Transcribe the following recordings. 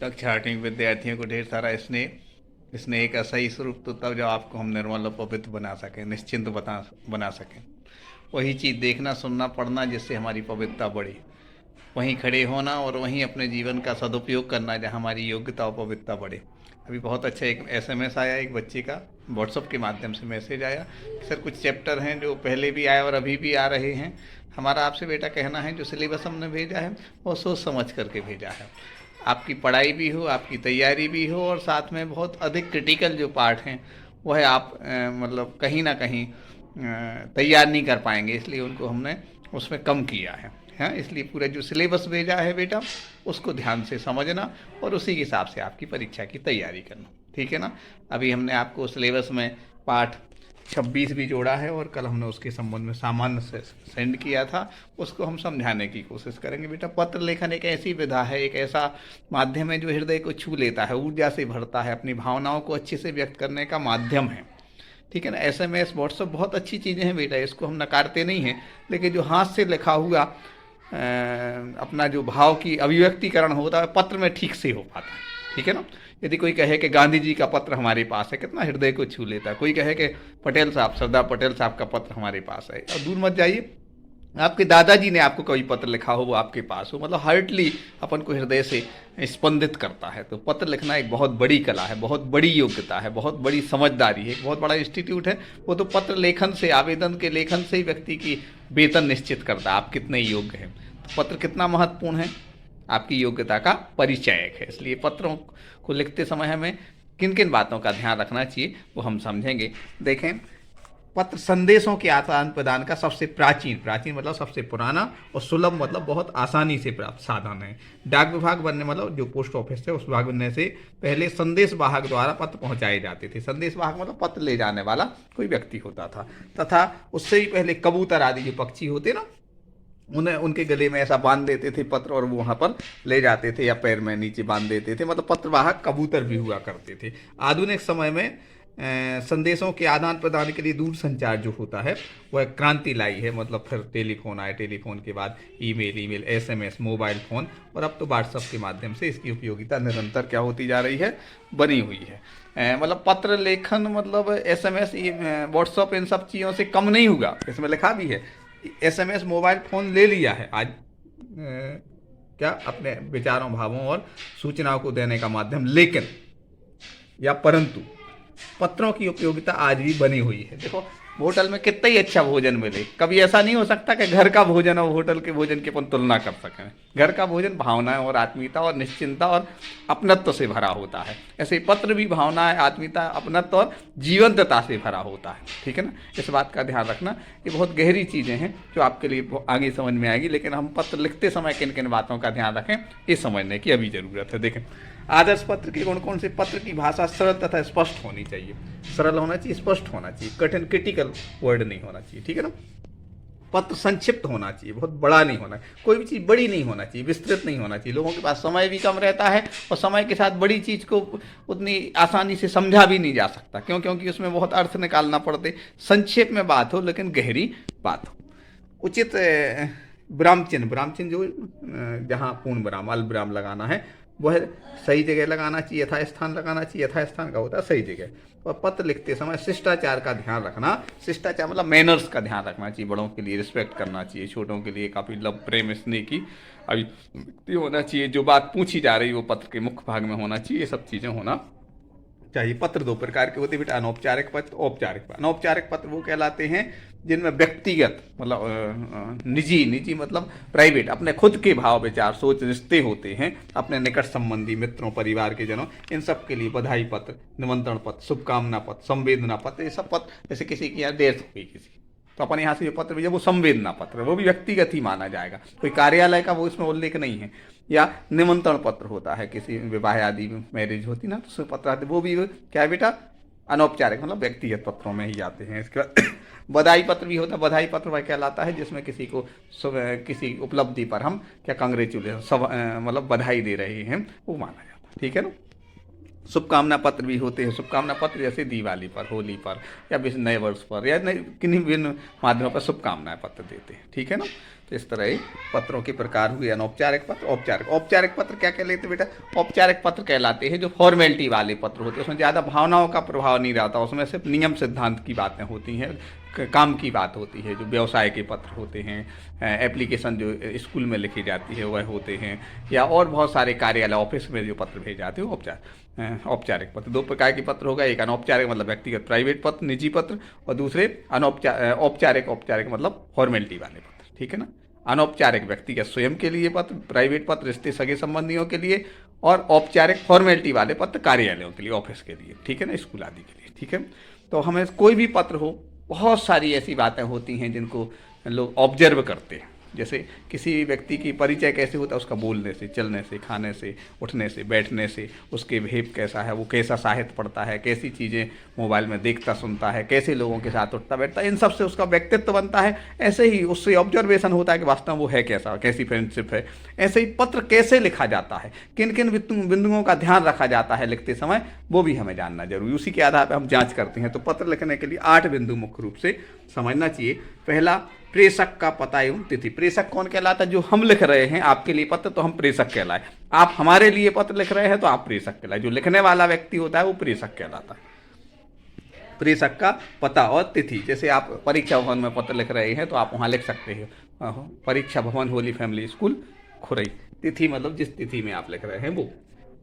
कक्षा 8वीं विद्यार्थियों को ढेर सारा स्नेह। स्नेह का सही स्वरूप तो तब जब आपको हम निर्मल और पवित्र बना सकें, निश्चिंत बना सकें। वही चीज़ देखना, सुनना, पढ़ना जिससे हमारी पवित्रता बढ़े। वहीं खड़े होना और वहीं अपने जीवन का सदुपयोग करना जहाँ हमारी योग्यता और पवित्रता बढ़े। अभी बहुत अच्छा एक एसएमएस आया, एक बच्चे का व्हाट्सअप के माध्यम से मैसेज आया कि सर कुछ चैप्टर हैं जो पहले भी आए और अभी भी आ रहे हैं। हमारा आपसे बेटा कहना है जो सिलेबस हमने भेजा है वो सोच समझ करके भेजा है। आपकी पढ़ाई भी हो, आपकी तैयारी भी हो, और साथ में बहुत अधिक क्रिटिकल जो पार्ट हैं वह आप मतलब कहीं ना कहीं तैयार नहीं कर पाएंगे, इसलिए उनको हमने उसमें कम किया है। हाँ, इसलिए पूरा जो सिलेबस भेजा है बेटा उसको ध्यान से समझना और उसी के हिसाब से आपकी परीक्षा की तैयारी करना, ठीक है ना। अभी हमने आपको सिलेबस में पाठ 26 भी जोड़ा है और कल हमने उसके संबंध में सामान्य से सेंड किया था, उसको हम समझाने की कोशिश करेंगे। बेटा पत्र लेखन एक ऐसी विधा है, एक ऐसा माध्यम है जो हृदय को छू लेता है, ऊर्जा से भरता है, अपनी भावनाओं को अच्छे से व्यक्त करने का माध्यम है, ठीक है ना। एसएमएस व्हाट्सअप बहुत अच्छी चीज़ें हैं बेटा, इसको हम नकारते नहीं हैं, लेकिन जो हाथ से लिखा हुआ अपना जो भाव की अभिव्यक्तिकरण होता है पत्र में ठीक से हो पाता है, ठीक है ना। यदि कोई कहे कि गांधी जी का पत्र हमारे पास है, कितना हृदय को छू लेता है। कोई कहे कि पटेल साहब, सरदार पटेल साहब का पत्र हमारे पास है, और दूर मत जाइए, आपके दादाजी ने आपको कोई पत्र लिखा हो वो आपके पास हो, मतलब हार्टली अपन को हृदय से स्पंदित करता है। तो पत्र लिखना एक बहुत बड़ी कला है, बहुत बड़ी योग्यता है, बहुत बड़ी समझदारी है, एक बहुत बड़ा इंस्टीट्यूट है। वो तो पत्र लेखन से, आवेदन के लेखन से ही व्यक्ति की वेतन निश्चित करता है, आप कितने योग्य हैं। तो पत्र कितना महत्वपूर्ण है, आपकी योग्यता का परिचायक है। इसलिए पत्रों को लिखते समय हमें किन किन बातों का ध्यान रखना चाहिए वो हम समझेंगे। देखें, पत्र संदेशों के आदान प्रदान का सबसे प्राचीन मतलब सबसे पुराना, और सुलभ मतलब बहुत आसानी से प्राप्त साधन है। डाक विभाग बनने मतलब जो पोस्ट ऑफिस है उस विभाग बनने से पहले संदेश वाहक द्वारा पत्र पहुंचाए जाते थे। संदेश वाहक मतलब पत्र ले जाने वाला कोई व्यक्ति होता था, तथा उससे ही पहले कबूतर आदि जो पक्षी होते ना, उन्हें उनके गले में ऐसा बांध देते थे पत्र और वो वहाँ पर ले जाते थे, या पैर में नीचे बांध देते थे, मतलब पत्रवाहक कबूतर भी हुआ करते थे। आधुनिक समय में संदेशों के आदान प्रदान के लिए दूर संचार जो होता है वह क्रांति लाई है। मतलब फिर टेलीफोन आए, टेलीफोन के बाद ईमेल, एसएमएस, मोबाइल फ़ोन, और अब तो व्हाट्सएप के माध्यम से इसकी उपयोगिता निरंतर क्या होती जा रही है, बनी हुई है। मतलब पत्र लेखन मतलब एसएमएस, व्हाट्सएप इन सब चीज़ों से कम नहीं होगा। इसमें लिखा भी है एसएमएस, मोबाइल फ़ोन ले लिया है आज क्या अपने विचारों, भावों और सूचनाओं को देने का माध्यम, लेकिन या परंतु पत्रों की उपयोगिता आज भी बनी हुई है। देखो, होटल में कितना ही अच्छा भोजन मिले, कभी ऐसा नहीं हो सकता कि घर का भोजन और होटल के भोजन की अपन तुलना कर सकें। घर का भोजन भावनाएं और आत्मीयता और निश्चिंतता और अपनत्व से भरा होता है, ऐसे पत्र भी भावनाएं, आत्मीयता, अपनत्व और जीवंतता से भरा होता है, ठीक है ना। इस बात का ध्यान रखना, ये बहुत गहरी चीज़ें हैं जो आपके लिए आगे समझ में आएगी, लेकिन हम पत्र लिखते समय किन किन बातों का ध्यान रखें ये समझने की अभी ज़रूरत है। देखें, आदर्श पत्र के गुण कौन से? पत्र की भाषा सरल तथा स्पष्ट होनी चाहिए, सरल होना चाहिए, स्पष्ट होना चाहिए, कठिन क्रिटिकल वर्ड नहीं होना चाहिए, ठीक है ना। पत्र संक्षिप्त होना चाहिए, बहुत बड़ा नहीं होना, कोई भी चीज़ बड़ी नहीं होना चाहिए, विस्तृत नहीं होना चाहिए। लोगों के पास समय भी कम रहता है और समय के साथ बड़ी चीज़ को उतनी आसानी से समझा भी नहीं जा सकता, क्योंकि उसमें बहुत अर्थ निकालना पड़ते। संक्षेप में बात हो लेकिन गहरी बात हो। उचित विराम चिन्ह जो जहाँ पूर्ण विराम, अल्प विराम लगाना है वह सही जगह लगाना चाहिए, यथास्थान लगाना चाहिए, यथास्थान का होता है सही जगह। और पत्र लिखते समय शिष्टाचार का ध्यान रखना, शिष्टाचार मतलब मैनर्स का ध्यान रखना चाहिए, बड़ों के लिए रिस्पेक्ट करना चाहिए, छोटों के लिए काफ़ी लव, प्रेम, स्नेह की अभिव्यक्ति होना चाहिए। जो बात पूछी जा रही है वो पत्र के मुख्य भाग में होना चाहिए, ये सब चीज़ें होना चाहिए। पत्र दो प्रकार के होते हैं बेटा, अनौपचारिक पत्र, औपचारिक पत्र। अनौपचारिक पत्र वो कहलाते हैं जिनमें व्यक्तिगत मतलब निजी मतलब प्राइवेट, अपने खुद के भाव, विचार, सोच, रिश्ते होते हैं, अपने निकट संबंधी, मित्रों, परिवार के जनों, इन सब के लिए बधाई पत्र, निमंत्रण पत्र, शुभकामना पत्र, संवेदना पत्र, ये सब पत्र। जैसे किसी की यहाँ डेथ हो गई किसी, तो अपन यहाँ से जो पत्र भेजा वो संवेदना पत्र, वो भी व्यक्तिगत ही माना जाएगा, कोई कार्यालय का वो इसमें उल्लेख नहीं है। या निमंत्रण पत्र होता है, किसी विवाह आदि मैरिज होती ना तो उसमें पत्र आते, वो भी क्या है बेटा, अनौपचारिक मतलब व्यक्तिगत पत्रों में ही आते हैं। इसके बाद बधाई पत्र भी होता है। बधाई पत्र वह कहलाता है जिसमें किसी को किसी उपलब्धि पर हम क्या कांग्रेचुलेशन सब मतलब बधाई दे रहे हैं, वो माना जाता है, ठीक है ना। शुभकामना पत्र भी होते हैं। शुभकामना पत्र जैसे दिवाली पर, होली पर, या नए वर्ष पर, या किन्हीं विभिन्न माध्यमों पर शुभकामनाएं पत्र देते हैं, ठीक है ना। तो इस तरह ही पत्रों के प्रकार हुए अनौपचारिक पत्र, औपचारिक। औपचारिक पत्र क्या कहलाते बेटा? औपचारिक पत्र कहलाते हैं जो फॉर्मेलिटी वाले पत्र होते हैं, उसमें ज़्यादा भावनाओं का प्रभाव नहीं रहता, उसमें सिर्फ नियम सिद्धांत की बातें होती हैं, काम की बात होती है। जो व्यवसाय के पत्र होते हैं, एप्लीकेशन जो स्कूल में लिखी जाती है वह होते हैं, या और बहुत सारे कार्यालय ऑफिस में जो पत्र भेजे जाते हैं औपचारिक पत्र। दो प्रकार के पत्र होगा, एक अनौपचारिक मतलब व्यक्तिगत प्राइवेट पत्र, निजी पत्र, और दूसरे औपचारिक औपचारिक मतलब फॉर्मेलिटी वाले पत्र, ठीक है ना। अनौपचारिक व्यक्तिगत स्वयं के लिए पत्र, प्राइवेट पत्र रिश्ते सगे संबंधियों के लिए, और औपचारिक फॉर्मेलिटी वाले पत्र कार्यालयों के लिए, ऑफिस के लिए, ठीक है ना, स्कूल आदि के लिए, ठीक है। तो हमें कोई भी पत्र हो, बहुत सारी ऐसी बातें होती हैं जिनको लोग ऑब्जर्व करते हैं। जैसे किसी व्यक्ति की परिचय कैसे होता है, उसका बोलने से, चलने से, खाने से, उठने से, बैठने से, उसके बिहेव कैसा है, वो कैसा साहित्य पढ़ता है, कैसी चीज़ें मोबाइल में देखता सुनता है, कैसे लोगों के साथ उठता बैठता है, इन सब से उसका व्यक्तित्व बनता है। ऐसे ही उससे ऑब्जर्वेशन होता है कि वास्तव में वो है कैसा, कैसी फ्रेंडशिप है। ऐसे ही पत्र कैसे लिखा जाता है, किन किन बिंदुओं का ध्यान रखा जाता है लिखते समय, वो भी हमें जानना जरूरी। उसी के आधार पर हम जाँच करते हैं। तो पत्र लिखने के लिए 8 बिंदु मुख्य रूप से समझना चाहिए। पहला, प्रेषक का पता एवं तिथि। प्रेषक कौन कहलाता है? जो हम लिख रहे हैं आपके लिए पत्र, तो हम प्रेषक कहलाए। आप हमारे लिए पत्र लिख रहे हैं तो आप प्रेषक कहलाए। जो लिखने वाला व्यक्ति होता है वो प्रेषक कहलाता है। प्रेषक का पता और तिथि। जैसे आप परीक्षा भवन में पत्र लिख रहे हैं तो आप वहाँ लिख सकते हैं परीक्षा भवन होली फैमिली स्कूल खुरई। तिथि मतलब जिस तिथि में आप लिख रहे हैं वो।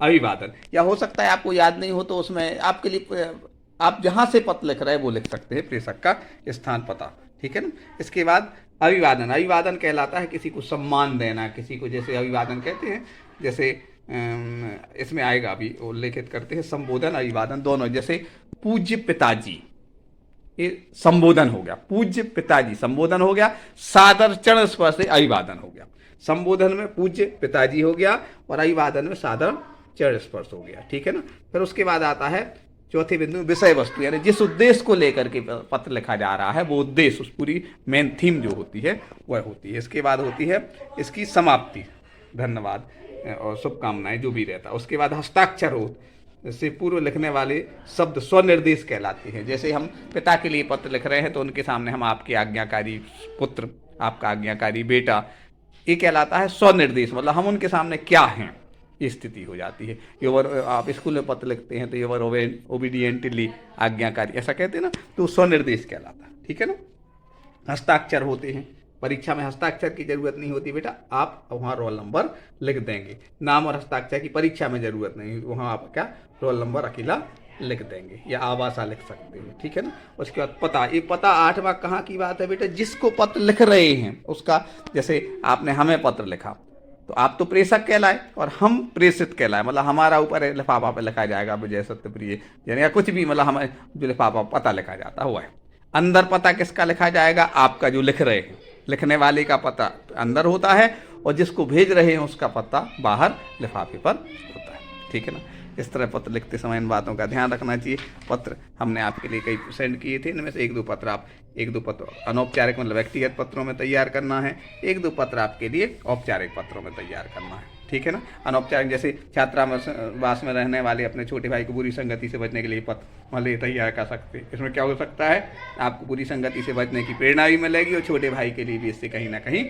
अभिवादन, या हो सकता है आपको याद नहीं हो तो उसमें आपके लिए आप जहाँ से पत्र लिख रहे हैं वो लिख सकते हैं, प्रेषक का स्थान पता, ठीक है ना। इसके बाद अभिवादन। अभिवादन कहलाता है किसी को सम्मान देना, किसी को जैसे अभिवादन कहते हैं, जैसे इसमें आएगा अभी उल्लेखित करते हैं संबोधन अभिवादन दोनों। जैसे पूज्य पिताजी, ये संबोधन हो गया, पूज्य पिताजी संबोधन हो गया, सादर चरण स्पर्श से अभिवादन हो गया। संबोधन में पूज्य पिताजी हो गया और अभिवादन में सादर चरण स्पर्श हो गया, ठीक है ना। फिर उसके बाद आता है चौथे बिंदु, विषय वस्तु, यानी जिस उद्देश्य को लेकर के पत्र लिखा जा रहा है वो उद्देश्य, उस पूरी मेन थीम जो होती है वह होती है। इसके बाद होती है इसकी समाप्ति, धन्यवाद और शुभकामनाएं जो भी रहता है। उसके बाद हस्ताक्षर हो से पूर्व लिखने वाले शब्द स्वनिर्देश कहलाते हैं। जैसे हम पिता के लिए पत्र लिख रहे हैं तो उनके सामने हम आपके आज्ञाकारी पुत्र, आपका आज्ञाकारी बेटा, ये कहलाता है स्वनिर्देश। मतलब हम उनके सामने क्या हैं, ये स्थिति हो जाती है। योवर, आप स्कूल में पत्र लिखते हैं तो योवर ओबीडियंटली, आज्ञाकारी, ऐसा कहते हैं ना, तो स्वनिर्देश कहलाता है, ठीक है ना। हस्ताक्षर होते हैं। परीक्षा में हस्ताक्षर की जरूरत नहीं होती बेटा, आप वहाँ रोल नंबर लिख देंगे। नाम और हस्ताक्षर की परीक्षा में जरूरत नहीं, वहाँ आप क्या रोल नंबर अकेला लिख देंगे या आवासा लिख सकते हैं, ठीक है ना। उसके बाद पता, ये पता 8वां कहाँ की बात है बेटा? जिसको पत्र लिख रहे हैं उसका, जैसे आपने हमें पत्र लिखा तो आप तो प्रेषक कहलाए और हम प्रेषित कहलाए। मतलब हमारा ऊपर लिफाफा पे लिखा जाएगा विजय सत्यप्रिय, यानी कुछ भी, मतलब हमें जो लिफाफा पता लिखा जाता हुआ है। अंदर पता किसका लिखा जाएगा? आपका, जो लिख रहे हैं। लिखने वाले का पता अंदर होता है और जिसको भेज रहे हैं उसका पता बाहर लिफाफे पर होता है, ठीक है ना। इस तरह पत्र लिखते समय इन बातों का ध्यान रखना चाहिए। पत्र हमने आपके लिए कई सेंड किए थे, इनमें से एक दो पत्र अनौपचारिक मतलब व्यक्तिगत पत्रों में तैयार करना है, 1-2 पत्र आपके लिए औपचारिक पत्रों में तैयार करना है, ठीक है ना। अनौपचारिक जैसे छात्रावास में रहने वाले अपने छोटे भाई को बुरी संगति से बचने के लिए पत्र मतलब तैयार कर सकते हैं। इसमें क्या हो सकता है, आपको बुरी संगति से बचने की प्रेरणा भी मिलेगी और छोटे भाई के लिए भी इससे कहीं ना कहीं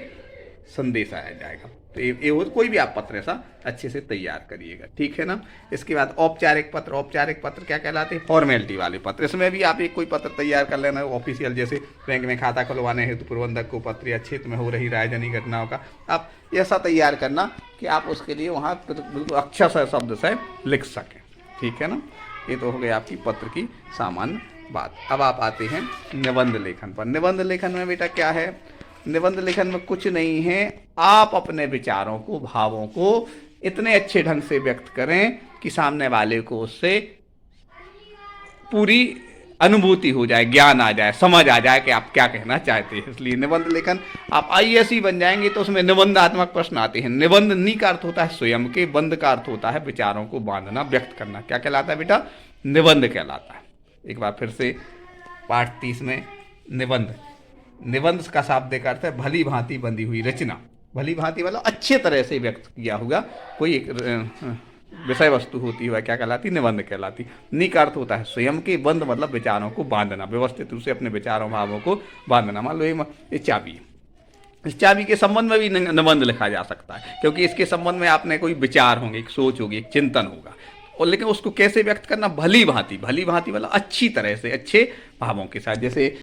संदेश आया जाएगा। तो ये हो, कोई भी आप पत्र ऐसा अच्छे से तैयार करिएगा, ठीक है ना। इसके बाद औपचारिक पत्र। औपचारिक पत्र क्या कहलाते हैं? फॉर्मेलिटी वाले पत्र। इसमें भी आप एक कोई पत्र तैयार कर लेना ऑफिशियल, जैसे बैंक में खाता खुलवाने हेतु प्रबंधक को पत्र या क्षेत्र में हो रही राजनीतिक घटनाओं का आप ऐसा तैयार करना कि आप उसके लिए वहाँ बिल्कुल अक्षर से शब्द से लिख सकें, ठीक है ना। ये तो हो गई आपकी पत्र की सामान्य बात। अब आप आते हैं निबंध लेखन पर। निबंध लेखन में बेटा क्या है? निबंध लेखन में कुछ नहीं है, आप अपने विचारों को, भावों को इतने अच्छे ढंग से व्यक्त करें कि सामने वाले को उससे पूरी अनुभूति हो जाए, ज्ञान आ जाए, समझ आ जाए कि आप क्या कहना चाहते हैं। इसलिए निबंध लेखन, आप आईएएस बन जाएंगे तो उसमें निबंधात्मक प्रश्न आते हैं। निबंध नी का अर्थ होता है स्वयं के, बंध का अर्थ होता है विचारों को बांधना, व्यक्त करना। क्या कहलाता है बेटा? निबंध कहलाता है। एक बार फिर से पाठ 30 में निबंध। निबंध का शाब्दिक अर्थ है भली भांति बंधी हुई रचना। भली भांति मतलब अच्छे तरह से व्यक्त किया हुआ कोई एक विषय वस्तु होती है, क्या कहलाती? निबंध कहलाती। नी का अर्थ होता है स्वयं के, बंध मतलब विचारों को बांधना, व्यवस्थित रूप से अपने विचारों भावों को बांधना। मान लो ये चाबी है, इस चाबी के संबंध में भी निबंध लिखा जा सकता है, क्योंकि इसके संबंध में आपने कोई विचार होंगे, एक सोच होगी, एक चिंतन होगा, और लेकिन उसको कैसे व्यक्त करना, भली भांति मतलब अच्छी तरह से, अच्छे भावों के साथ। जैसे